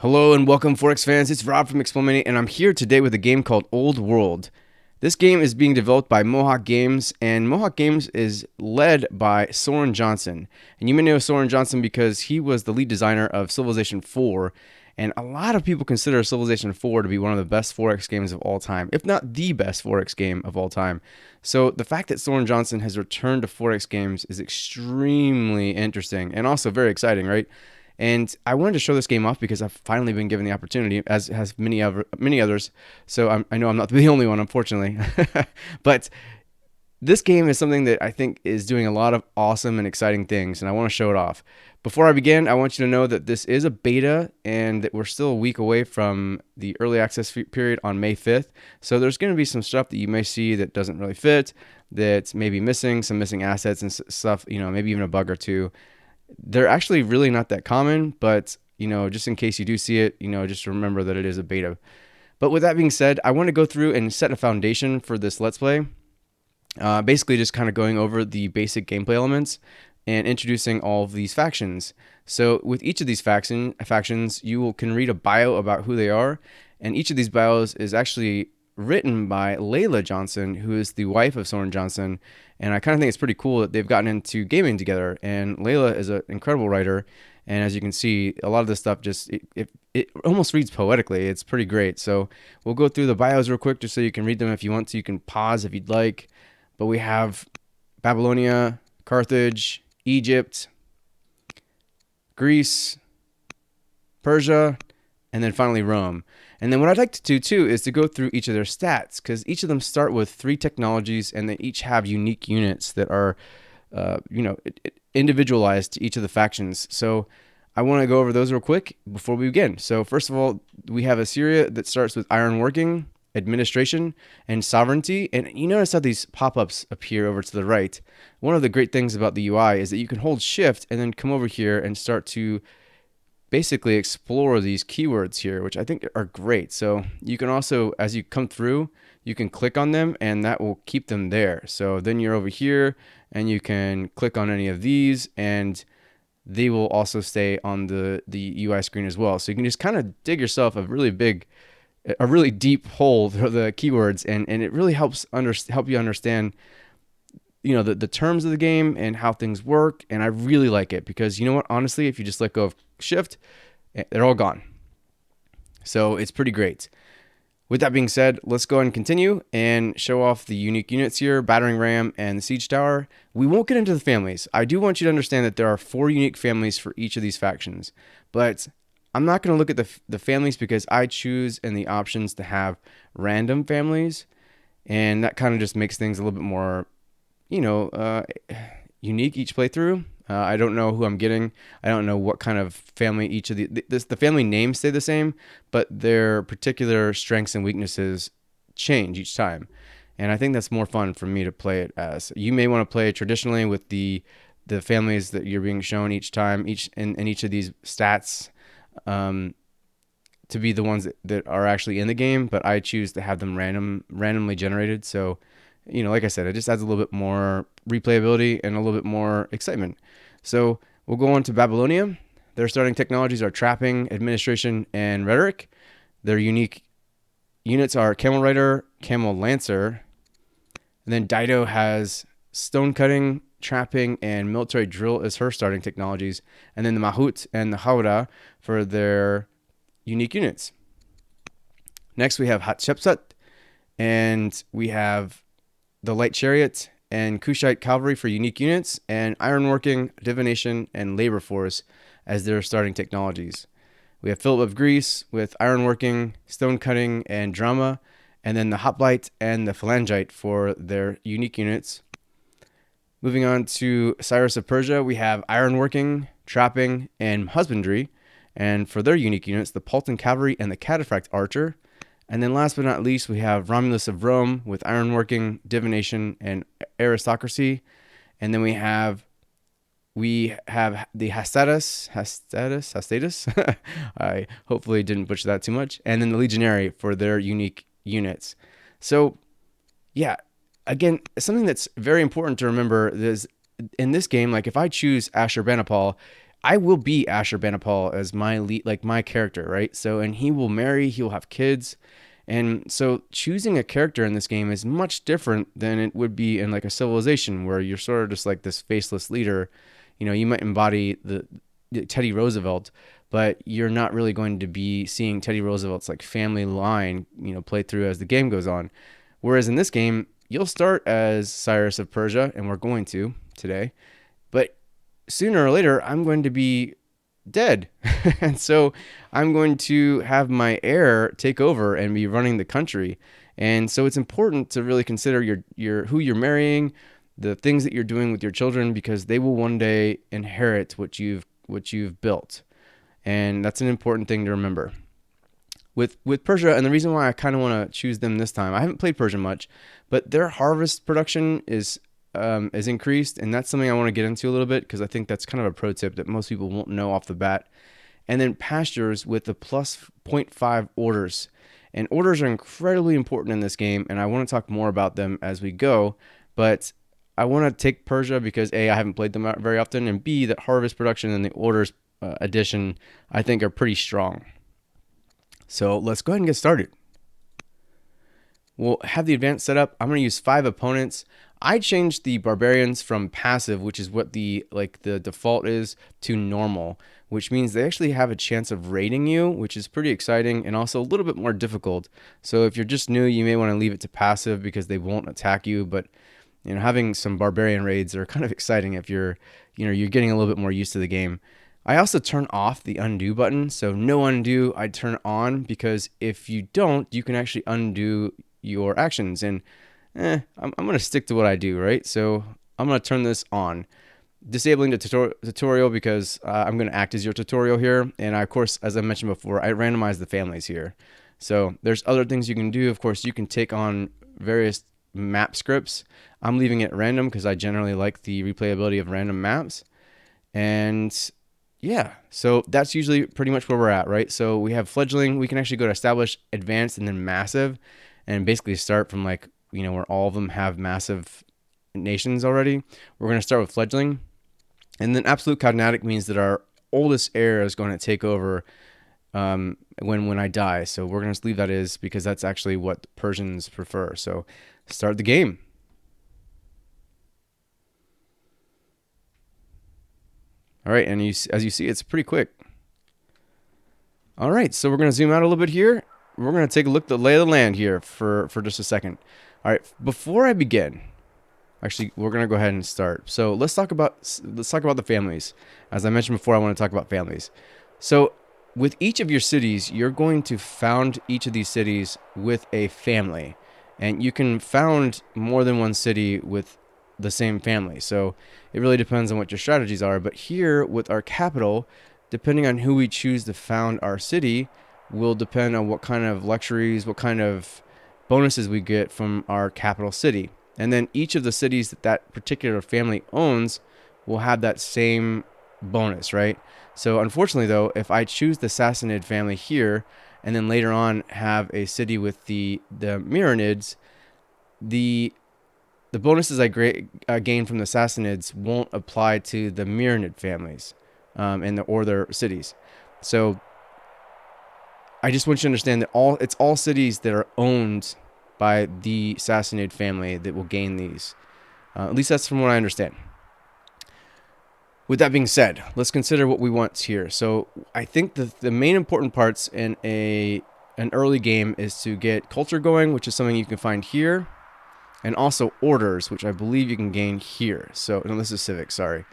Hello and welcome, Forex fans. It's Rob from eXplore, and I'm here today with a game called Old World. This game is being developed by Mohawk Games, and Mohawk Games is led by Soren Johnson. And you may know Soren Johnson because he was the lead designer of Civilization 4, and a lot of people consider Civilization 4 to be one of the best Forex games of all time, if not the best Forex game of all time. So the fact that Soren Johnson has returned to Forex games is extremely interesting and also very exciting, right? And I wanted to show this game off because I've finally been given the opportunity, as has many others. So I know I'm not the only one, unfortunately. But this game is something that I think is doing a lot of awesome and exciting things, and I want to show it off. Before I begin, I want you to know that this is a beta and that we're still a week away from the early access period on May 5th. So there's going to be some stuff that you may see that doesn't really fit, that's maybe missing, some missing assets and stuff, maybe even a bug or two. They're actually really not that common, but just in case you do see it, just remember that it is a beta. But with that being said, I want to go through and set a foundation for this Let's Play. Basically just kind of going over the basic gameplay elements and introducing all of these factions. So with each of these factions, you can read a bio about who they are, and each of these bios is actually written by Layla Johnson, who is the wife of Soren Johnson. And I kind of think it's pretty cool that they've gotten into gaming together. And Layla is an incredible writer. And as you can see, a lot of this stuff it almost reads poetically. It's pretty great. So we'll go through the bios real quick just so you can read them if you want to. You can pause if you'd like. But we have Babylonia, Carthage, Egypt, Greece, Persia, and then finally Rome. And then what I'd like to do too is to go through each of their stats, because each of them start with 3 technologies and they each have unique units that are, individualized to each of the factions. So I want to go over those real quick before we begin. So first of all, we have Assyria that starts with ironworking, administration, and sovereignty. And you notice how these pop-ups appear over to the right. One of the great things about the UI is that you can hold shift and then come over here and start to basically explore these keywords here, which I think are great. So you can also, as you come through, you can click on them and that will keep them there. So then you're over here and you can click on any of these and they will also stay on the UI screen as well. So you can just kind of dig yourself a really deep hole for the keywords, and it really helps help you understand the terms of the game and how things work. And I really like it because you know what, honestly, if you just let go of shift, they're all gone. So it's pretty great. With that being said, let's go ahead and continue and show off the unique units here, battering ram and the siege tower. We won't get into the families. I do want you to understand that there are 4 unique families for each of these factions, but I'm not going to look at the families because I choose in the options to have random families, and that kind of just makes things a little bit more unique each playthrough. I don't know who I'm getting. I don't know what kind of family each of the family names stay the same, but their particular strengths and weaknesses change each time. And I think that's more fun for me to play it as. You may want to play traditionally with the families that you're being shown each time, each of these stats, to be the ones that are actually in the game, but I choose to have them randomly generated. So like I said, it just adds a little bit more replayability and a little bit more excitement. So we'll go on to Babylonia. Their starting technologies are trapping, administration, and rhetoric. Their unique units are Camel Rider, Camel Lancer. And then Dido has stone cutting, trapping, and military drill as her starting technologies. And then the Mahut and the Howrah for their unique units. Next we have Hatshepsut, and we have the Light Chariot and Kushite Cavalry for unique units, and Ironworking, Divination, and Labor Force as their starting technologies. We have Philip of Greece with Ironworking, Stone Cutting, and Drama, and then the Hoplite and the Phalangite for their unique units. Moving on to Cyrus of Persia, we have Ironworking, Trapping, and Husbandry, and for their unique units, the Paltan Cavalry and the Cataphract Archer. And then last but not least, we have Romulus of Rome with Ironworking, Divination, and Aristocracy. And then we have the Hastatus. I hopefully didn't butcher that too much. And then the Legionary for their unique units. So, yeah, again, something that's very important to remember is in this game, like if I choose Ashurbanipal, I will be Ashurbanipal as my lead, like my character, right? So, and he will marry, he will have kids. And so choosing a character in this game is much different than it would be in like a Civilization where you're sort of just like this faceless leader. You know, you might embody the Teddy Roosevelt, but you're not really going to be seeing Teddy Roosevelt's like family line, you know, play through as the game goes on. Whereas in this game, you'll start as Cyrus of Persia, and we're going to today, but sooner or later, I'm going to be dead. And so I'm going to have my heir take over and be running the country. And so it's important to really consider your who you're marrying, the things that you're doing with your children, because they will one day inherit what you've built. And that's an important thing to remember. With Persia, and the reason why I kind of want to choose them this time, I haven't played Persia much, but their harvest production is increased, and that's something I want to get into a little bit because I think that's kind of a pro tip that most people won't know off the bat. And then pastures with the plus zero point 0.5 orders. And orders are incredibly important in this game, and I want to talk more about them as we go. But I want to take Persia because A, I haven't played them out very often, and B, that harvest production and the orders addition I think are pretty strong. So let's go ahead and get started. We'll have the advanced setup. I'm going to use 5 opponents. I changed the barbarians from passive, which is what the default is, to normal, which means they actually have a chance of raiding you, which is pretty exciting and also a little bit more difficult. So if you're just new, you may want to leave it to passive because they won't attack you. But you know, having some barbarian raids are kind of exciting if you're getting a little bit more used to the game. I also turn off the undo button, so no undo. I turn on because if you don't, you can actually undo your actions, and I'm going to stick to what I do, right? So I'm going to turn this on. Disabling the tutorial because I'm going to act as your tutorial here. And I, of course, as I mentioned before, I randomize the families here. So there's other things you can do. Of course, you can take on various map scripts. I'm leaving it random because I generally like the replayability of random maps. And yeah, so that's usually pretty much where we're at, right? So we have fledgling. We can actually go to establish, advanced, and then massive, and basically start from like, you know, where all of them have massive nations already. We're going to start with fledgling. And then absolute cognatic means that our oldest heir is going to take over when I die. So we're going to leave that as because that's actually what the Persians prefer. So start the game. All right, and as you see, it's pretty quick. All right, so we're going to zoom out a little bit here. We're going to take a look at the lay of the land here for just a second. All right, before I begin, actually, we're going to go ahead and start. So let's talk about the families. As I mentioned before, I want to talk about families. So with each of your cities, you're going to found each of these cities with a family. And you can found more than one city with the same family. So it really depends on what your strategies are. But here with our capital, depending on who we choose to found our city, will depend on what kind of luxuries, what kind of bonuses we get from our capital city. And then each of the cities that particular family owns will have that same bonus, right? So unfortunately, though, if I choose the Sassanid family here, and then later on have a city with the Myronids, the bonuses I gain from the Sassanids won't apply to the Myronid families or their cities. So I just want you to understand that it's all cities that are owned by the Sassanid family that will gain these. At least that's from what I understand. With that being said, let's consider what we want here. So I think the main important parts in an early game is to get culture going, which is something you can find here, and also orders, which I believe you can gain here. So no, this is civic, sorry.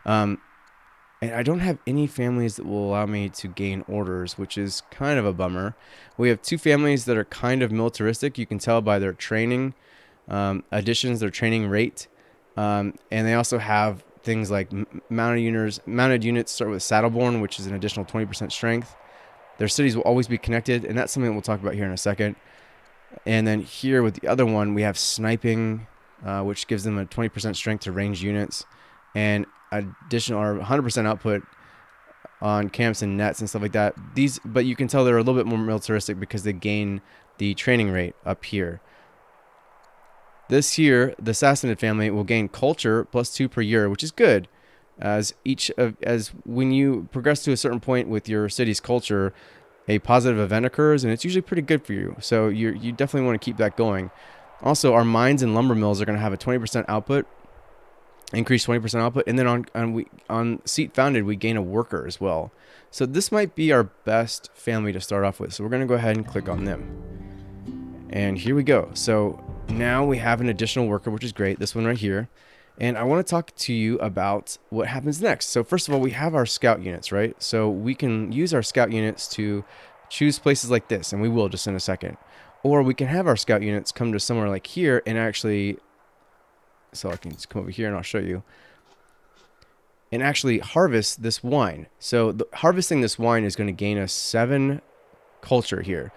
And I don't have any families that will allow me to gain orders, which is kind of a bummer. We have 2 families that are kind of militaristic. You can tell by their training additions, their training rate. And they also have things like mounted units start with Saddleborn, which is an additional 20% strength. Their cities will always be connected, and that's something that we'll talk about here in a second. And then here with the other one, we have sniping, which gives them a 20% strength to ranged units, and additional or 100% output on camps and nets and stuff like that. But you can tell they're a little bit more militaristic because they gain the training rate up here. This here, the Sassanid family will gain culture +2 per year, which is good. as when you progress to a certain point with your city's culture, a positive event occurs, and it's usually pretty good for you. So you definitely want to keep that going. Also, our mines and lumber mills are going to have a 20% output, increase 20% output, and then on seat founded we gain a worker as well. So this might be our best family to start off with. So we're going to go ahead and click on them. And here we go. So now we have an additional worker, which is great. This one right here. And I want to talk to you about what happens next. So first of all, we have our scout units, right? So we can use our scout units to choose places like this, and we will just in a second. Or we can have our scout units come to somewhere like here and actually, so I can just come over here and I'll show you, and actually harvest this wine. So harvesting this wine is going to gain us 7 culture here.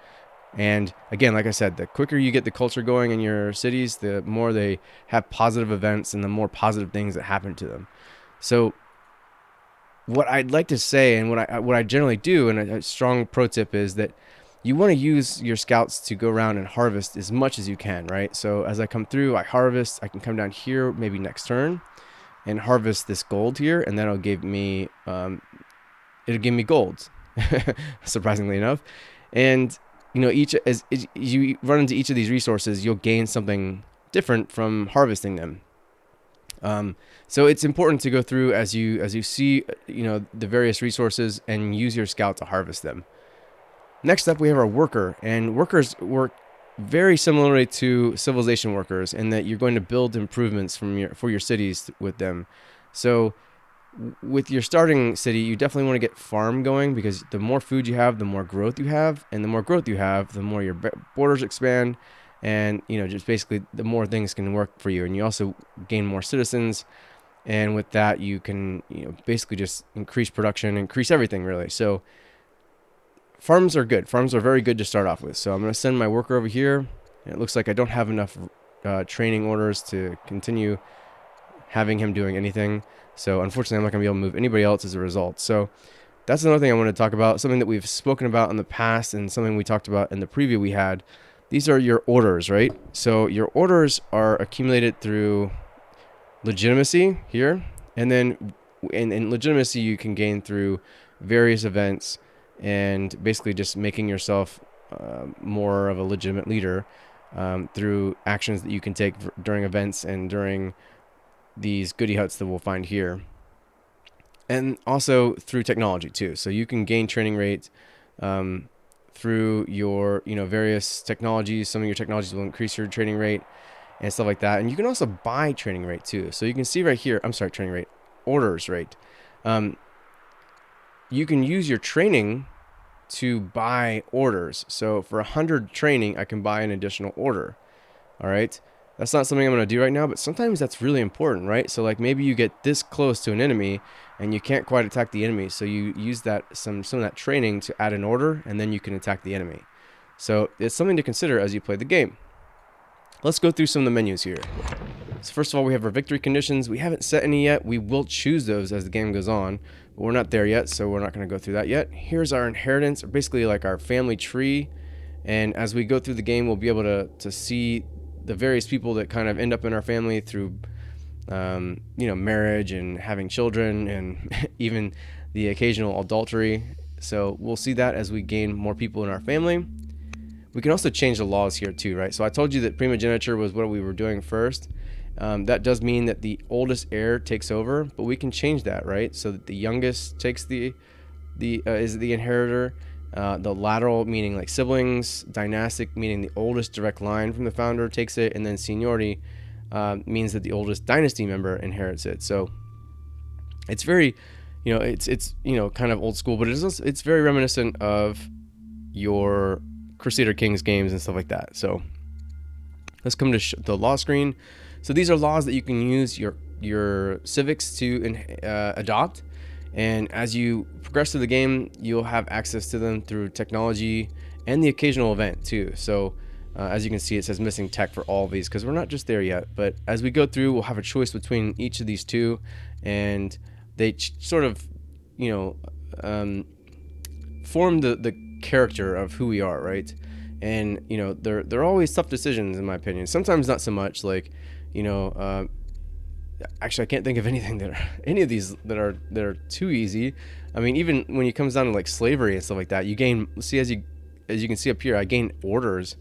And again, like I said, the quicker you get the culture going in your cities, the more they have positive events and the more positive things that happen to them. So what I'd like to say, and what I generally do, and a strong pro tip is that you want to use your scouts to go around and harvest as much as you can, right? So as I come through, I harvest. I can come down here maybe next turn and harvest this gold here, and that'll give me it'll give me gold, surprisingly enough. And you know, as you run into each of these resources, you'll gain something different from harvesting them. So it's important to go through as you see, you know, the various resources and use your scout to harvest them. Next up, we have our worker, and workers work very similarly to civilization workers in that you're going to build improvements for your cities with them. So with your starting city, you definitely want to get farm going, because the more food you have, the more growth you have, and the more growth you have, the more your borders expand, and you know, just basically the more things can work for you, and you also gain more citizens, and with that you can, you know, basically just increase production, increase everything really. So farms are good. Farms are very good to start off with. So I'm going to send my worker over here, and it looks like I don't have enough training orders to continue having him doing anything. So unfortunately, I'm not going to be able to move anybody else as a result. So that's another thing I want to talk about, something that we've spoken about in the past and something we talked about in the preview we had. These are your orders, right? So your orders are accumulated through legitimacy here. And then in legitimacy, you can gain through various events and basically just making yourself more of a legitimate leader through actions that you can take during events and during these goodie huts that we'll find here, and also through technology too. So you can gain training rates through your, you know, various technologies. Some of your technologies will increase your training rate and stuff like that. And you can also buy training rate too. So you can see right here, training rate, orders rate. You can use your training to buy orders. So for 100 training, I can buy an additional order. All right. That's not something I'm going to do right now, but sometimes that's really important, right? So like maybe you get this close to an enemy and you can't quite attack the enemy. So you use that some of that training to add an order, and then you can attack the enemy. So it's something to consider as you play the game. Let's go through some of the menus here. So first of all, we have our victory conditions. We haven't set any yet. We will choose those as the game goes on, but we're not there yet, so we're not going to go through that yet. Here's our inheritance, or basically like our family tree. And as we go through the game, we'll be able to see the various people that kind of end up in our family through, you know, marriage and having children, and even the occasional adultery. So we'll see that as we gain more people in our family. We can also change the laws here too, right? So I told you that primogeniture was what we were doing first. That does mean that the oldest heir takes over, but we can change that, right? So that the youngest takes is the inheritor. The lateral, meaning like siblings, dynastic, meaning the oldest direct line from the founder takes it, and then seniority means that the oldest dynasty member inherits it. So it's very, you know, it's you know, kind of old school, but it's very reminiscent of your Crusader Kings games and stuff like that. So let's come to the law screen. So these are laws that you can use your civics to adopt. And as you progress through the game, you'll have access to them through technology and the occasional event too. So as you can see, it says missing tech for all of these because we're not just there yet. But as we go through, we'll have a choice between each of these two, and they sort of, you know, form the character of who we are, right? And you know, they're always tough decisions in my opinion. Sometimes not so much. Like, you know, actually I can't think of anything any of these that are too easy. I mean, even when it comes down to like slavery and stuff like that, you gain, see, as you can see up here, I gain orders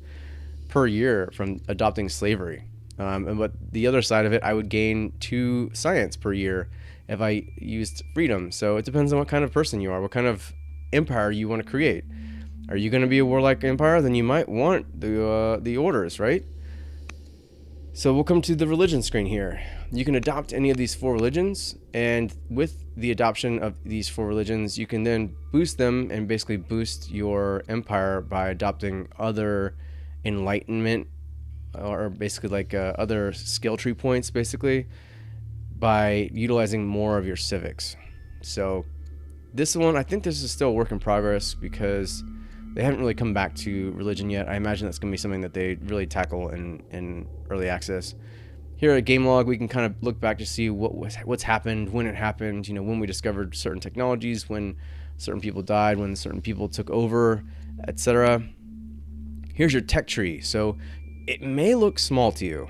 per year from adopting slavery. And but the other side of it, I would gain 2 science per year if I used freedom. So it depends on what kind of person you are, what kind of empire you want to create. Are you going to be a warlike empire? Then you might want the orders, right? So we'll come to the religion screen here. You can adopt any of these 4 religions, and with the adoption of these 4 religions, you can then boost them and basically boost your empire by adopting other enlightenment, or basically like other skill tree points, basically, by utilizing more of your civics. So this one, I think this is still a work in progress because they haven't really come back to religion yet. I imagine that's going to be something that they really tackle in early access. Here at Game Log, we can kind of look back to see what's happened, when it happened, when we discovered certain technologies, when certain people died, when certain people took over, etc. Here's your tech tree. So it may look small to you,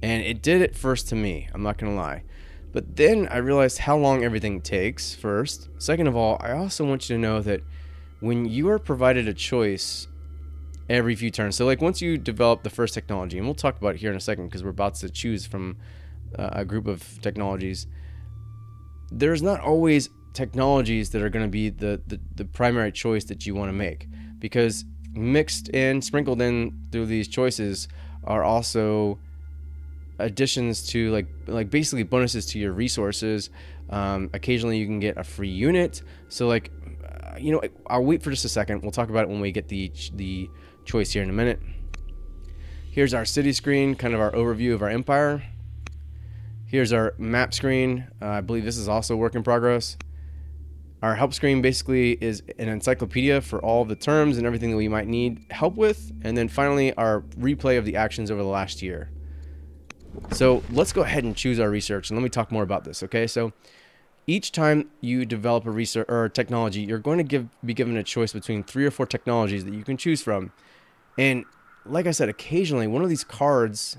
and it did at first to me, I'm not going to lie. But then I realized how long everything takes, first. Second of all, I also want you to know that when you are provided a choice every few turns, so like once you develop the first technology, and we'll talk about it here in a second because we're about to choose from a group of technologies, there's not always technologies that are going to be the primary choice that you want to make, because mixed and sprinkled in through these choices are also additions to like basically bonuses to your resources. Occasionally you can get a free unit. So like, I'll wait for just a second. We'll talk about it when we get the choice here in a minute. Here's our city screen, kind of our overview of our empire. Here's our map screen. I believe this is also a work in progress. Our help screen basically is an encyclopedia for all of the terms and everything that we might need help with. And then finally, our replay of the actions over the last year. So let's go ahead and choose our research, and let me talk more about this, okay? So each time you develop a research or a technology, you're going to be given a choice between 3 or 4 technologies that you can choose from. And like I said, occasionally one of these cards,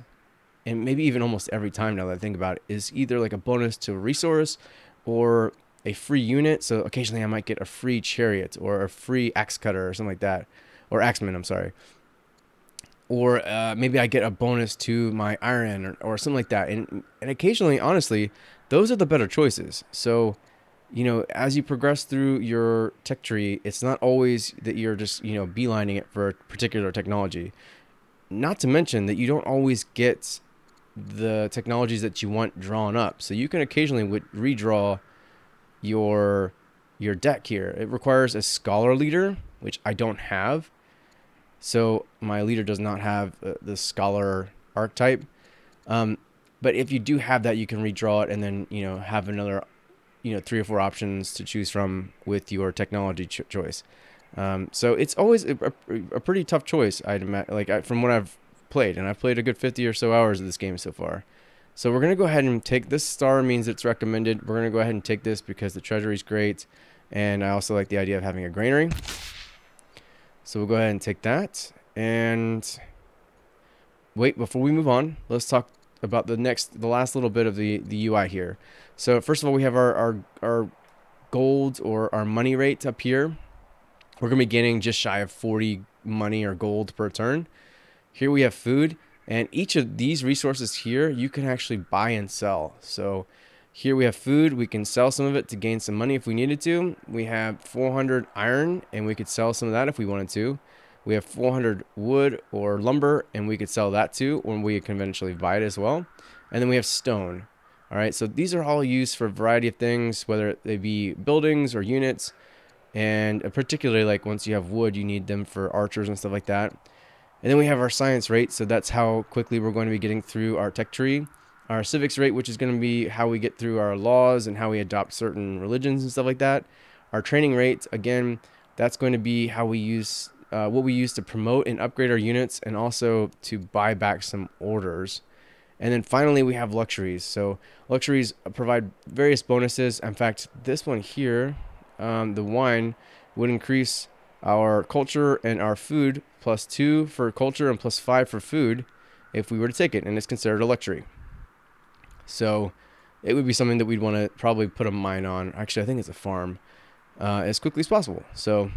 and maybe even almost every time now that I think about it, is either like a bonus to a resource or a free unit. So occasionally I might get a free chariot or a free axe cutter or something like that, or axeman, I'm sorry. Or maybe I get a bonus to my iron or something like that. And occasionally, honestly, those are the better choices. So, as you progress through your tech tree, it's not always that you're just, beelining it for a particular technology. Not to mention that you don't always get the technologies that you want drawn up. So you can occasionally redraw your deck here. It requires a scholar leader, which I don't have. So my leader does not have the scholar archetype. But if you do have that, you can redraw it and then, have another, 3 or 4 options to choose from with your technology choice. So it's always a pretty tough choice, I'd imagine, from what I've played. And I've played a good 50 or so hours of this game so far. So we're going to go ahead and take this star, means it's recommended. We're going to go ahead and take this because the treasury is great. And I also like the idea of having a granary. So we'll go ahead and take that. And wait, before we move on, let's talk about the last little bit of the UI here. So first of all, we have our gold or our money rate up here. We're going to be getting just shy of 40 money or gold per turn. Here we have food, and each of these resources here, you can actually buy and sell. So here we have food. We can sell some of it to gain some money if we needed to. We have 400 iron, and we could sell some of that if we wanted to. We have 400 wood or lumber, and we could sell that too, or we can eventually buy it as well. And then we have stone. All right, so these are all used for a variety of things, whether they be buildings or units. And particularly, like once you have wood, you need them for archers and stuff like that. And then we have our science rate, so that's how quickly we're going to be getting through our tech tree. Our civics rate, which is going to be how we get through our laws and how we adopt certain religions and stuff like that. Our training rate, again, that's going to be how we use what we use to promote and upgrade our units, and also to buy back some orders. And then finally, we have luxuries. So luxuries provide various bonuses. In fact, this one here, the wine, would increase our culture and our food +2 for culture and +5 for food if we were to take it, and it's considered a luxury. So it would be something that we'd want to probably put a mine on. Actually, I think it's a farm as quickly as possible. So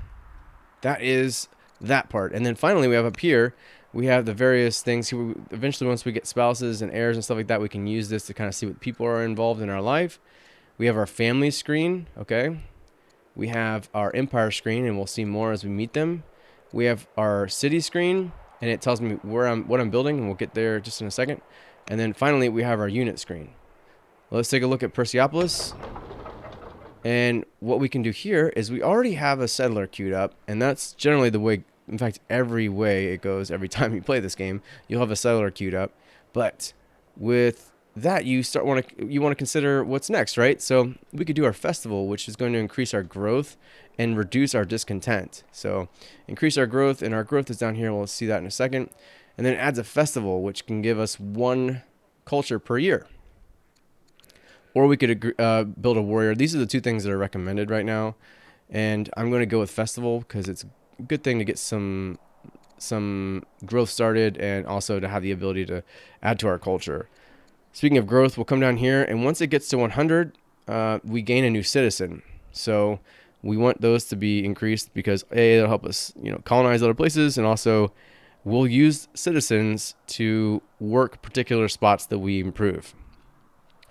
that is that part. And then finally, we have up here, we have the various things. Eventually, once we get spouses and heirs and stuff like that, we can use this to kind of see what people are involved in our life. We have our family screen, okay? We have our empire screen, and we'll see more as we meet them. We have our city screen, and it tells me what I'm building, and we'll get there just in a second. And then finally, we have our unit screen. Let's take a look at Persepolis. And what we can do here is we already have a settler queued up, and that's generally the way, in fact, every way it goes every time you play this game. You'll have a settler queued up. But with that, you want to consider what's next, right? So we could do our festival, which is going to increase our growth and reduce our discontent. So increase our growth, and our growth is down here. We'll see that in a second. And then it adds a festival, which can give us 1 culture per year. Or we could build a warrior. These are the 2 things that are recommended right now. And I'm going to go with festival because it's a good thing to get some growth started, and also to have the ability to add to our culture. Speaking of growth, we'll come down here, and once it gets to 100, we gain a new citizen. So we want those to be increased because it'll help us, colonize other places, and also we'll use citizens to work particular spots that we improve.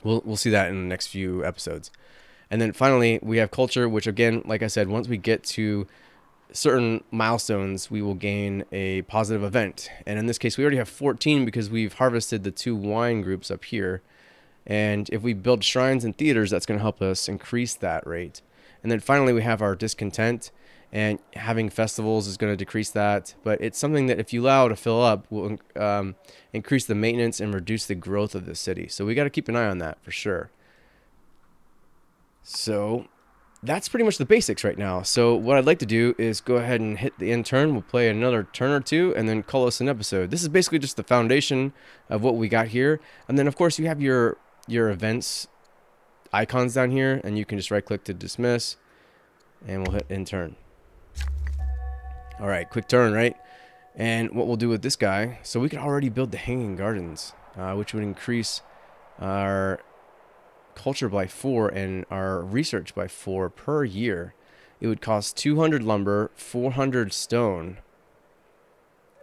We'll see that in the next few episodes. And then finally, we have culture, which again, like I said, once we get to certain milestones, we will gain a positive event. And in this case, we already have 14 because we've harvested the 2 wine groups up here. And if we build shrines and theaters, that's going to help us increase that rate. And then finally, we have our discontent. And having festivals is going to decrease that. But it's something that if you allow to fill up, will increase the maintenance and reduce the growth of the city. So we got to keep an eye on that for sure. So that's pretty much the basics right now. So what I'd like to do is go ahead and hit the end turn. We'll play another turn or 2 and then call us an episode. This is basically just the foundation of what we got here. And then, of course, you have your events icons down here, and you can just right-click to dismiss, and we'll hit end turn. All right, quick turn, right? And what we'll do with this guy, so we could already build the hanging gardens, which would increase our culture by 4 and our research by 4 per year. It would cost 200 lumber, 400 stone,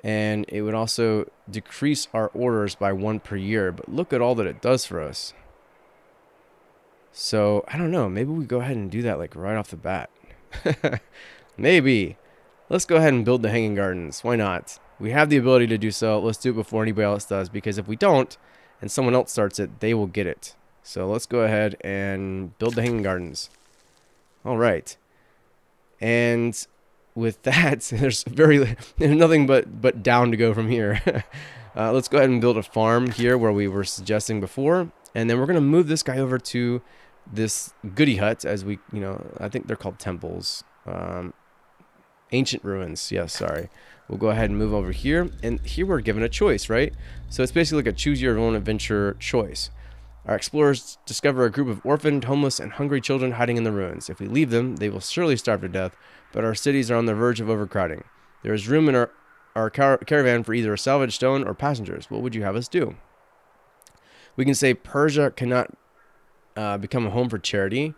and it would also decrease our orders by 1 per year. But look at all that it does for us. So I don't know, maybe we go ahead and do that like right off the bat. Maybe. Let's go ahead and build the hanging gardens. Why not? We have the ability to do so. Let's do it before anybody else does, because if we don't and someone else starts it, they will get it. So let's go ahead and build the hanging gardens. All right. And with that, there's nothing but down to go from here. Let's go ahead and build a farm here where we were suggesting before. And then we're going to move this guy over to this goody hut, as we, I think they're called temples. Ancient ruins. Yes, sorry. We'll go ahead and move over here. And here we're given a choice, right? So it's basically like a choose your own adventure choice. Our explorers discover a group of orphaned, homeless, and hungry children hiding in the ruins. If we leave them, they will surely starve to death, but our cities are on the verge of overcrowding. There is room in our caravan for either a salvaged stone or passengers. What would you have us do? We can say Persia cannot become a home for charity.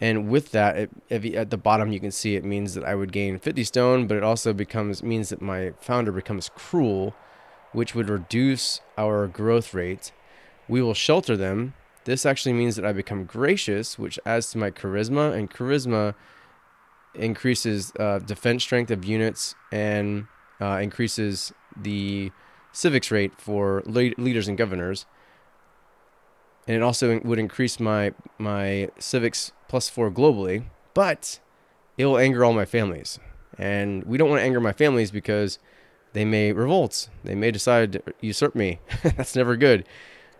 And with that, at the bottom you can see it means that I would gain 50 stone, but it also means that my founder becomes cruel, which would reduce our growth rate. We will shelter them. This actually means that I become gracious, which adds to my charisma, and charisma increases defense strength of units and increases the civics rate for leaders and governors. And it also would increase my civics +4 globally, but it will anger all my families. And we don't want to anger my families because they may revolt. They may decide to usurp me. That's never good.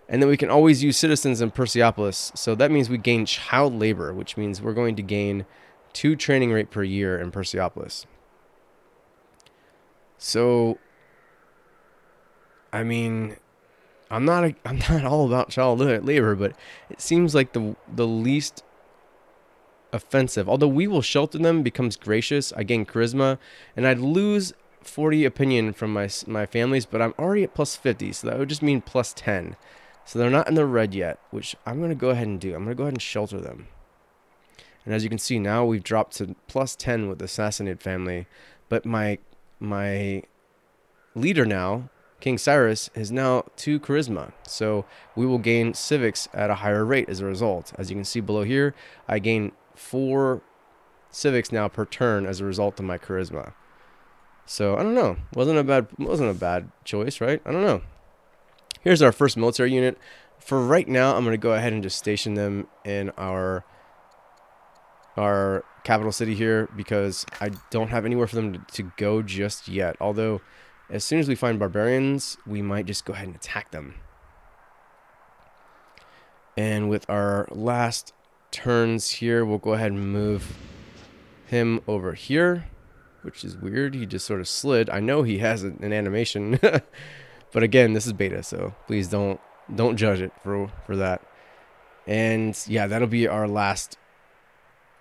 And then we can always use citizens in Persepolis. So that means we gain child labor, which means we're going to gain 2 training rate per year in Persepolis. So, I mean, I'm not all about child labor, but it seems like the least offensive. Although we will shelter them becomes gracious. I gain charisma, and I'd lose 40 opinion from my families, but I'm already at +50, so that would just mean +10. So they're not in the red yet, which I'm going to go ahead and do. I'm going to go ahead and shelter them. And as you can see now, we've dropped to +10 with the assassinated family. But my leader now, King Cyrus, is now 2 charisma. So we will gain civics at a higher rate as a result. As you can see below here, I gain 4 civics now per turn as a result of my charisma. So I don't know. Wasn't a bad choice, right? I don't know. Here's our first military unit. For right now, I'm going to go ahead and just station them in our capital city here because I don't have anywhere for them to go just yet. Although, as soon as we find barbarians, we might just go ahead and attack them. And with our last turns here, we'll go ahead and move him over here, which is weird. He just sort of slid. I know he has an animation, but again, this is beta, so please don't judge it for that. And yeah, that'll be our last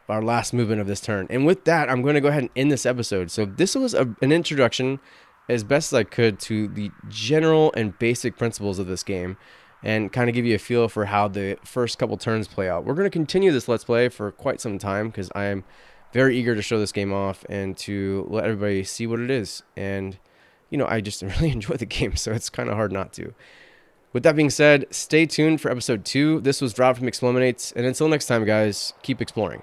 movement of this turn. And with that, I'm going to go ahead and end this episode. So this was an introduction as best as I could to the general and basic principles of this game and kind of give you a feel for how the first couple turns play out. We're going to continue this Let's Play for quite some time because I am very eager to show this game off and to let everybody see what it is. And, you know, I just really enjoy the game, so it's kind of hard not to. With that being said, stay tuned for episode 2. This was Rob from eXplore, and until next time, guys, keep exploring.